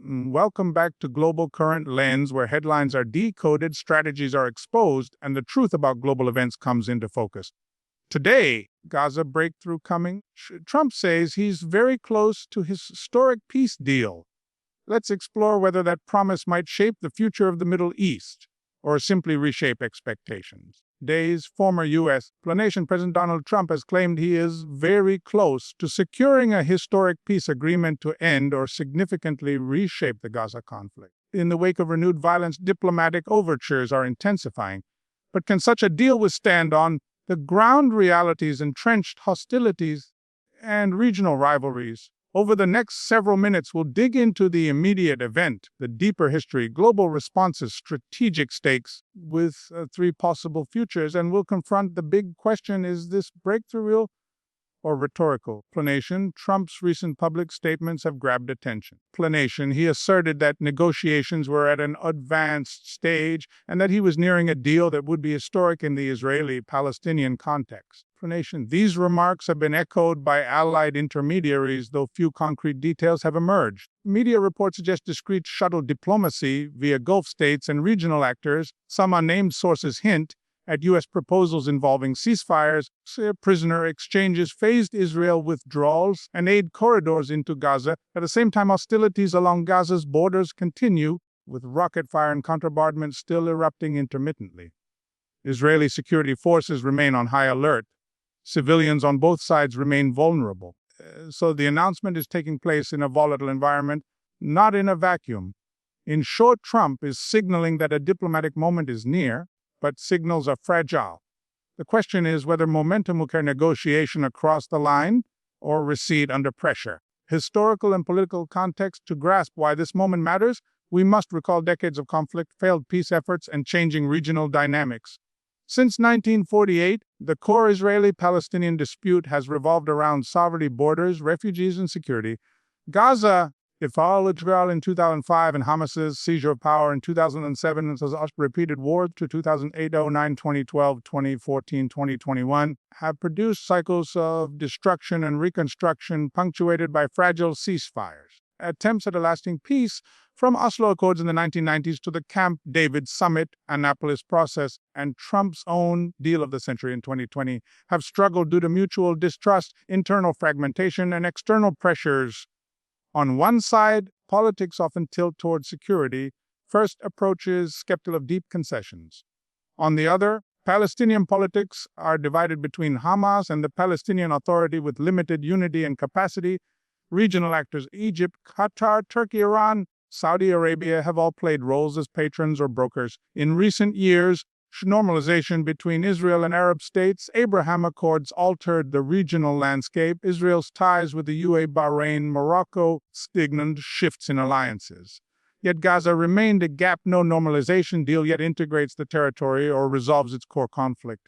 Welcome back to Global Current Lens, where headlines are decoded, strategies are exposed, and the truth about global events comes into focus. Today, Gaza breakthrough coming. Trump says he's very close to his historic peace deal. Let's explore whether that promise might shape the future of the Middle East or simply reshape expectations. Today's former U.S. President Donald Trump has claimed he is very close to securing a historic peace agreement to end or significantly reshape the Gaza conflict. In the wake of renewed violence, diplomatic overtures are intensifying. But can such a deal withstand on the ground realities, entrenched hostilities, and regional rivalries? Over the next several minutes, we'll dig into the immediate event, the deeper history, global responses, strategic stakes, with three possible futures, and we'll confront the big question: is this breakthrough real or rhetorical? Explanation: Trump's recent public statements have grabbed attention. Explanation: he asserted that negotiations were at an advanced stage and that he was nearing a deal that would be historic in the Israeli-Palestinian context. Explanation: these remarks have been echoed by allied intermediaries, though few concrete details have emerged. Media reports suggest discreet shuttle diplomacy via Gulf states and regional actors. Some unnamed sources hint at U.S. proposals involving ceasefires, prisoner exchanges, phased Israel withdrawals, and aid corridors into Gaza. At the same time, hostilities along Gaza's borders continue, with rocket fire and bombardment still erupting intermittently. Israeli security forces remain on high alert. Civilians on both sides remain vulnerable. So the announcement is taking place in a volatile environment, not in a vacuum. In short, Trump is signaling that a diplomatic moment is near, but signals are fragile. The question is whether momentum will carry negotiation across the line or recede under pressure. Historical and political context: to grasp why this moment matters, we must recall decades of conflict, failed peace efforts, and changing regional dynamics. Since 1948, the core Israeli-Palestinian dispute has revolved around sovereignty, borders, refugees, and security. Gaza, Israel in 2005 and Hamas's seizure of power in 2007, and repeated wars to 2008, 2009, 2012, 2014, 2021, have produced cycles of destruction and reconstruction punctuated by fragile ceasefires. Attempts at a lasting peace, from Oslo Accords in the 1990s to the Camp David Summit, Annapolis Process, and Trump's own deal of the century in 2020, have struggled due to mutual distrust, internal fragmentation, and external pressures. On one side, politics often tilt toward security, first approaches skeptical of deep concessions. On the other, Palestinian politics are divided between Hamas and the Palestinian Authority with limited unity and capacity. Regional actors Egypt, Qatar, Turkey, Iran, Saudi Arabia have all played roles as patrons or brokers. In recent years, normalization between Israel and Arab states, Abraham Accords altered the regional landscape. Israel's ties with the UAE, Bahrain, Morocco signaled shifts in alliances. Yet Gaza remained a gap. No normalization deal yet integrates the territory or resolves its core conflict.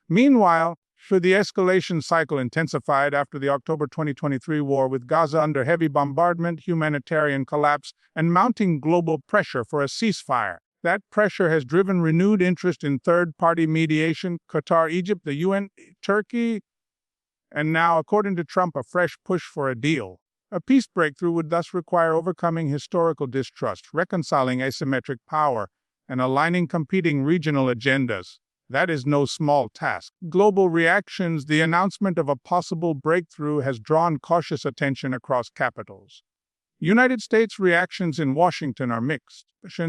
Meanwhile, the escalation cycle intensified after the October 2023 war, with Gaza under heavy bombardment, humanitarian collapse, and mounting global pressure for a ceasefire. That pressure has driven renewed interest in third-party mediation: Qatar, Egypt, the UN, Turkey, and now, according to Trump, a fresh push for a deal. A peace breakthrough would thus require overcoming historical distrust, reconciling asymmetric power, and aligning competing regional agendas. That is no small task. Global reactions: the announcement of a possible breakthrough has drawn cautious attention across capitals. United States reactions in Washington are mixed.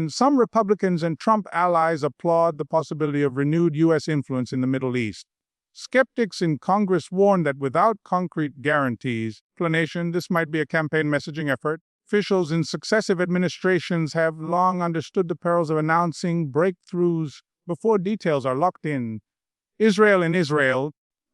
Some Republicans and Trump allies applaud the possibility of renewed U.S. influence in the Middle East. Skeptics in Congress warn that without concrete guarantees, this might be a campaign messaging effort. Officials in successive administrations have long understood the perils of announcing breakthroughs before details are locked in. Israel: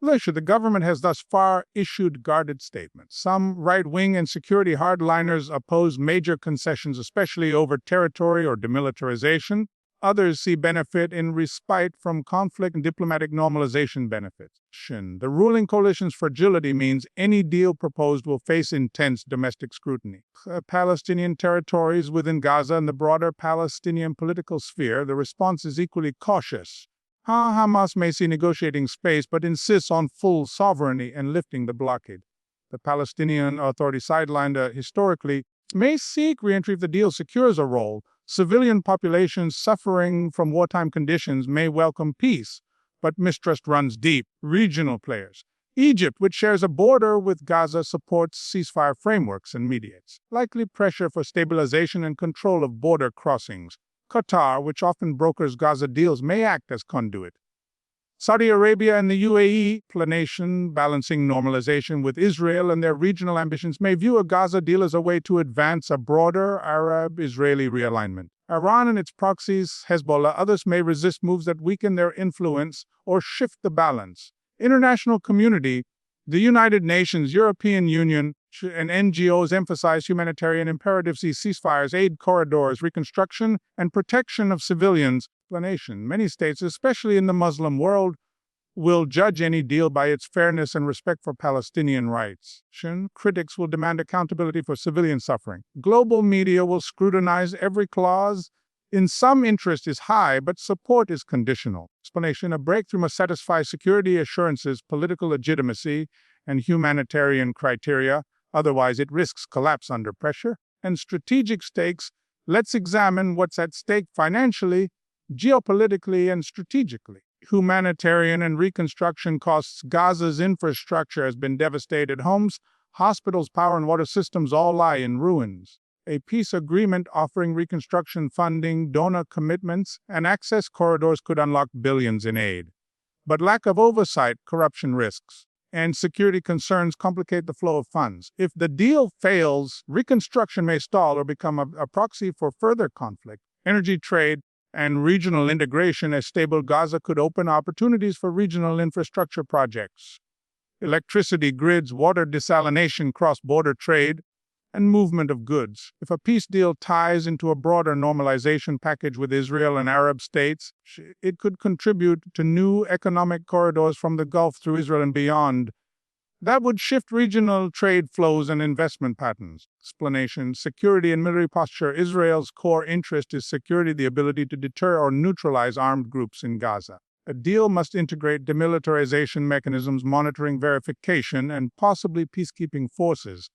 the government has thus far issued guarded statements. Some right-wing and security hardliners oppose major concessions, especially over territory or demilitarization. Others see benefit in respite from conflict and diplomatic normalization benefits. The ruling coalition's fragility means any deal proposed will face intense domestic scrutiny. Palestinian territories within Gaza and the broader Palestinian political sphere, the response is equally cautious. Hamas may see negotiating space, but insists on full sovereignty and lifting the blockade. The Palestinian Authority sidelined a historically may seek reentry if the deal secures a role. Civilian populations suffering from wartime conditions may welcome peace, but mistrust runs deep. Regional players. Egypt, which shares a border with Gaza, supports ceasefire frameworks and mediates, likely pressure for stabilization and control of border crossings. Qatar, which often brokers Gaza deals, may act as conduit. Saudi Arabia and the UAE, planation balancing normalization with Israel and their regional ambitions, may view a Gaza deal as a way to advance a broader Arab-Israeli realignment. Iran and its proxies, Hezbollah, others may resist moves that weaken their influence or shift the balance. International community, the United Nations, European Union, and NGOs emphasize humanitarian imperatives, ceasefires, aid corridors, reconstruction, and protection of civilians. Many states, especially in the Muslim world, will judge any deal by its fairness and respect for Palestinian rights. Critics will demand accountability for civilian suffering. Global media will scrutinize every clause. In some, interest is high, but support is conditional. Explanation: a breakthrough must satisfy security assurances, political legitimacy, and humanitarian criteria. Otherwise, it risks collapse under pressure. And strategic stakes: let's examine what's at stake financially, geopolitically, and strategically. Humanitarian and reconstruction costs. Gaza's infrastructure has been devastated. Homes, hospitals, power and water systems all lie in ruins. A peace agreement offering reconstruction funding, donor commitments, and access corridors could unlock billions in aid. But lack of oversight, corruption risks, and security concerns complicate the flow of funds. If the deal fails, reconstruction may stall or become a proxy for further conflict. Energy trade and regional integration. A stable Gaza could open opportunities for regional infrastructure projects. Electricity grids, water desalination, cross-border trade, and movement of goods. If a peace deal ties into a broader normalization package with Israel and Arab states, it could contribute to new economic corridors from the Gulf through Israel and beyond. That would shift regional trade flows and investment patterns. Explanation: security and military posture. Israel's core interest is security, the ability to deter or neutralize armed groups in Gaza. A deal must integrate demilitarization mechanisms, monitoring, verification, and possibly peacekeeping forces.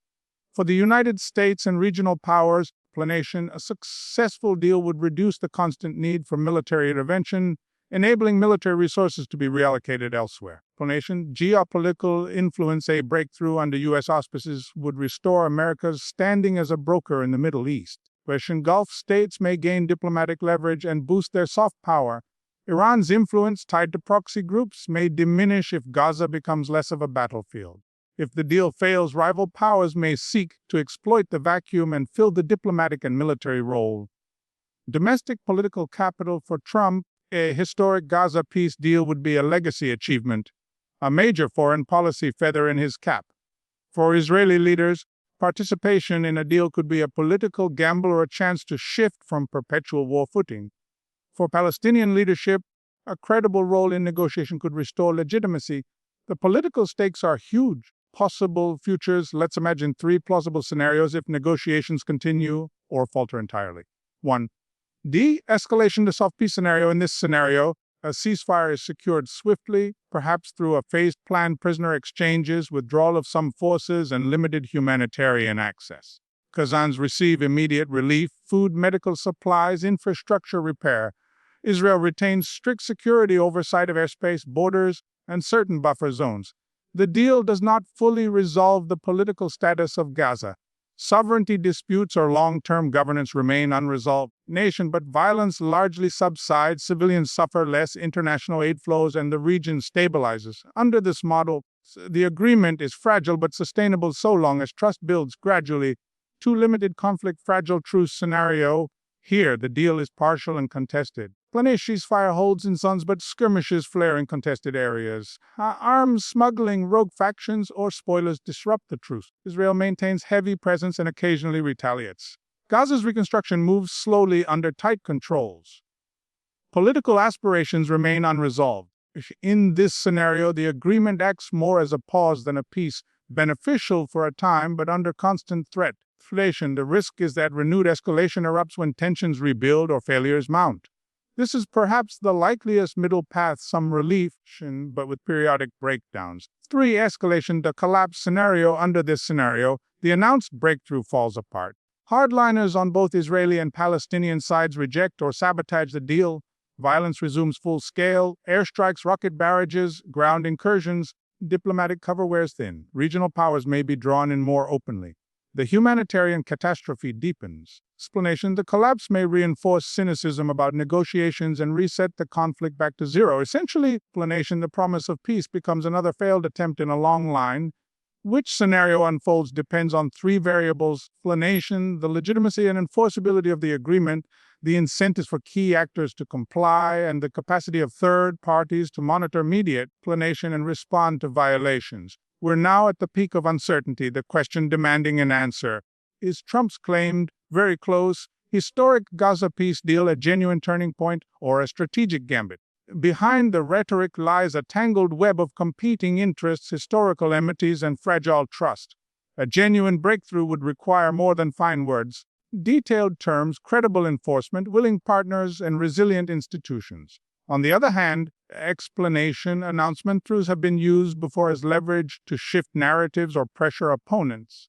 For the United States and regional powers, explanation: a successful deal would reduce the constant need for military intervention, enabling military resources to be reallocated elsewhere. Explanation: geopolitical influence. A breakthrough under U.S. auspices would restore America's standing as a broker in the Middle East. Persian Gulf states may gain diplomatic leverage and boost their soft power. Iran's influence, tied to proxy groups, may diminish if Gaza becomes less of a battlefield. If the deal fails, rival powers may seek to exploit the vacuum and fill the diplomatic and military role. Domestic political capital. For Trump, a historic Gaza peace deal would be a legacy achievement, a major foreign policy feather in his cap. For Israeli leaders, participation in a deal could be a political gamble or a chance to shift from perpetual war footing. For Palestinian leadership, a credible role in negotiation could restore legitimacy. The political stakes are huge. Possible futures. Let's imagine 3 plausible scenarios if negotiations continue or falter entirely. 1. De-escalation to soft peace scenario. In this scenario, a ceasefire is secured swiftly, perhaps through a phased planned prisoner exchanges, withdrawal of some forces, and limited humanitarian access. Gazans receive immediate relief, food, medical supplies, infrastructure repair. Israel retains strict security oversight of airspace, borders, and certain buffer zones. The deal does not fully resolve the political status of Gaza. Sovereignty disputes or long-term governance remain unresolved. But violence largely subsides, civilians suffer less, international aid flows, and the region stabilizes. Under this model, the agreement is fragile but sustainable so long as trust builds gradually. 2. Limited conflict, fragile truce scenario. Here, the deal is partial and contested. Ceasefire holds in zones, but skirmishes flare in contested areas. Arms smuggling, rogue factions, or spoilers disrupt the truce. Israel maintains heavy presence and occasionally retaliates. Gaza's reconstruction moves slowly under tight controls. Political aspirations remain unresolved. In this scenario, the agreement acts more as a pause than a peace, beneficial for a time but under constant threat. The risk is that renewed escalation erupts when tensions rebuild or failures mount. This is perhaps the likeliest middle path, some relief, but with periodic breakdowns. 3. Escalation to collapse scenario. Under this scenario, the announced breakthrough falls apart. Hardliners on both Israeli and Palestinian sides reject or sabotage the deal. Violence resumes full scale. Airstrikes, rocket barrages, ground incursions. Diplomatic cover wears thin. Regional powers may be drawn in more openly. The humanitarian catastrophe deepens. Explanation: the collapse may reinforce cynicism about negotiations and reset the conflict back to zero. Essentially, explanation: the promise of peace becomes another failed attempt in a long line. Which scenario unfolds depends on three variables: explanation, the legitimacy and enforceability of the agreement, the incentives for key actors to comply, and the capacity of third parties to monitor, mediate, explanation, and respond to violations. We're now at the peak of uncertainty, the question demanding an answer. Is Trump's claimed, very close, historic Gaza peace deal a genuine turning point or a strategic gambit? Behind the rhetoric lies a tangled web of competing interests, historical enmities, and fragile trust. A genuine breakthrough would require more than fine words: detailed terms, credible enforcement, willing partners, and resilient institutions. On the other hand, explanation announcement truths have been used before as leverage to shift narratives or pressure opponents.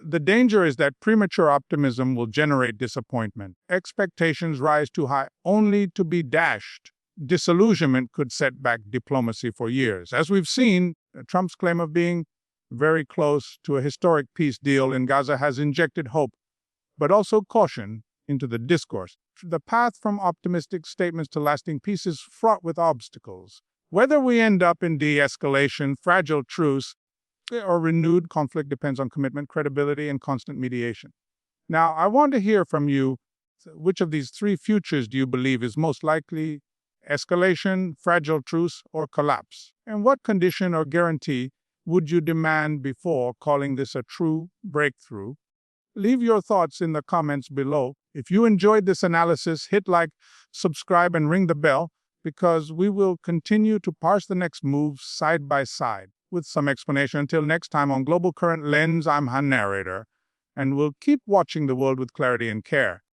The danger is that premature optimism will generate disappointment. Expectations rise too high only to be dashed. Disillusionment could set back diplomacy for years. As we've seen, Trump's claim of being very close to a historic peace deal in Gaza has injected hope, but also caution, into the discourse. The path from optimistic statements to lasting peace is fraught with obstacles. Whether we end up in de-escalation, fragile truce, or renewed conflict depends on commitment, credibility, and constant mediation. Now, I want to hear from you. Which of these three futures do you believe is most likely: escalation, fragile truce, or collapse? And what condition or guarantee would you demand before calling this a true breakthrough? Leave your thoughts in the comments below. If you enjoyed this analysis, hit like, subscribe, and ring the bell, because we will continue to parse the next moves side by side with some explanation. Until next time on Global Current Lens, I'm Han Narrator, and we'll keep watching the world with clarity and care.